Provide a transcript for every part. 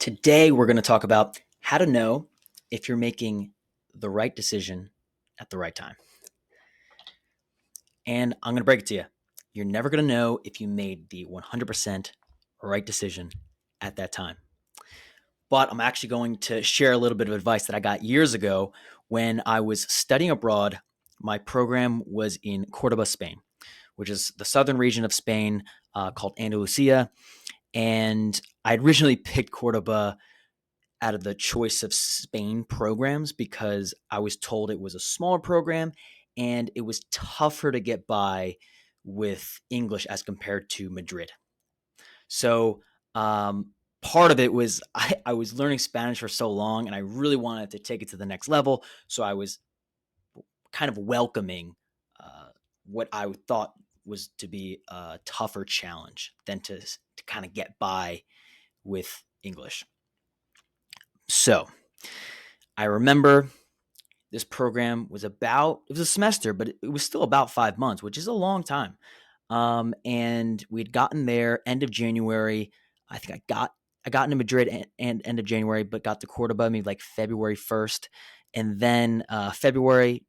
Today, we're going to talk about how to know if you're making the right decision at the right time. And I'm going to break it to you. You're never going to know if you made the 100% right decision at that time. But I'm actually going to share a little bit of advice that I got years ago when I was studying abroad. My program was in Córdoba, Spain, which is the southern region of Spain called Andalucía. And I originally picked Córdoba out of the choice of Spain programs because I was told it was a smaller program and it was tougher to get by with English as compared to Madrid. So part of it was I was learning Spanish for so long and I really wanted to take it to the next level. So I was kind of welcoming what I thought was to be a tougher challenge than to kind of get by with English. So I remember this program was it was a semester, but it was still about 5 months, which is a long time. And we'd gotten there end of January. I think I got into Madrid and end of January, but got to Cordoba maybe like February 1st. And then February,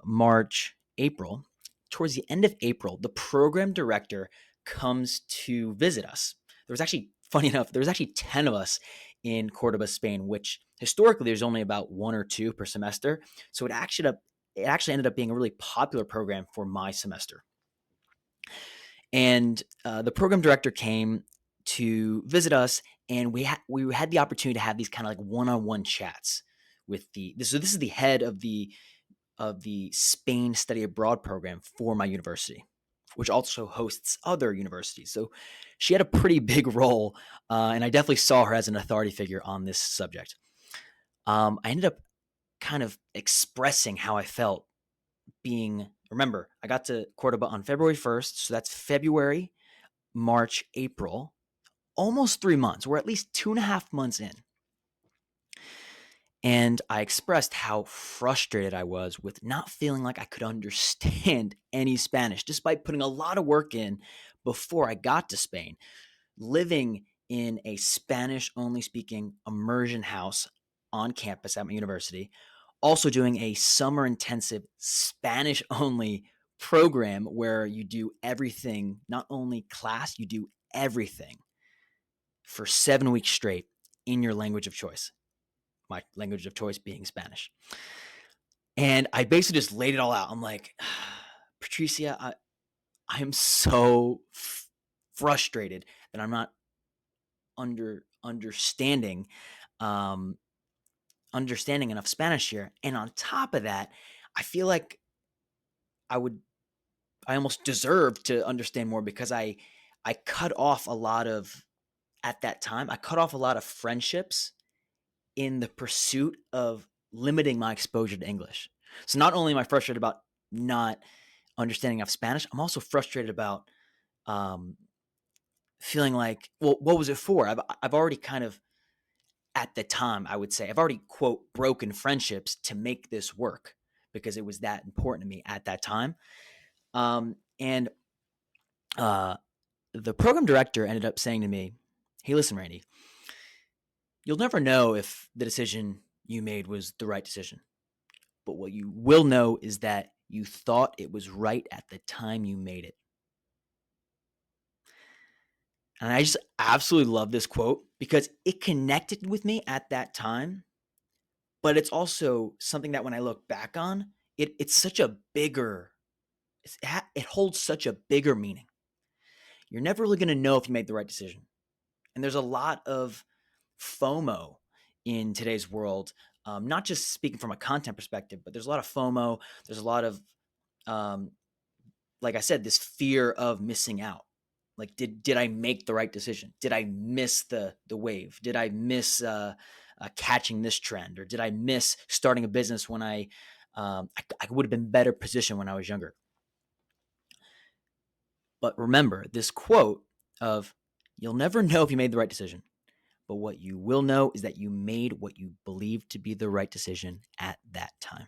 March, April, towards the end of April, the program director comes to visit us. There was actually, funny enough, there was actually 10 of us in Cordoba, Spain, which historically there's only about 1 or 2 per semester. So it actually ended up being a really popular program for my semester. And the program director came to visit us, and we had the opportunity to have these kind of like one-on-one chats with this is the head of the Spain Study Abroad program for my university, which also hosts other universities. So she had a pretty big role, and I definitely saw her as an authority figure on this subject. I ended up kind of expressing how I felt remember, I got to Cordoba on February 1st, so that's February, March, April, almost 3 months. We're at least 2.5 months in. And I expressed how frustrated I was with not feeling like I could understand any Spanish, despite putting a lot of work in before I got to Spain, living in a Spanish-only speaking immersion house on campus at my university, also doing a summer intensive Spanish-only program where you do everything, not only class, you do everything for 7 weeks straight in your language of choice. My language of choice being Spanish. And I basically just laid it all out. I'm like, Patricia, I am so frustrated that I'm not understanding enough Spanish here. And on top of that, I feel like I almost deserve to understand more because I cut off a lot of, at that time, I cut off a lot of friendships in the pursuit of limiting my exposure to English. So not only am I frustrated about not understanding enough Spanish, I'm also frustrated about feeling like, well, what was it for? I've already kind of, at the time, I would say, I've already, quote, broken friendships to make this work because it was that important to me at that time. And the program director ended up saying to me, hey, listen, Randy, you'll never know if the decision you made was the right decision. But what you will know is that you thought it was right at the time you made it. And I just absolutely love this quote because it connected with me at that time. But it's also something that when I look back on, it's such a bigger, it holds such a bigger meaning. You're never really going to know if you made the right decision. And there's a lot of FOMO in today's world, not just speaking from a content perspective, but there's a lot of FOMO. There's a lot of, like I said, this fear of missing out. Like, did I make the right decision? Did I miss the wave? Did I miss catching this trend? Or did I miss starting a business when I would have been better positioned when I was younger? But remember this quote of, you'll never know if you made the right decision. But what you will know is that you made what you believed to be the right decision at that time.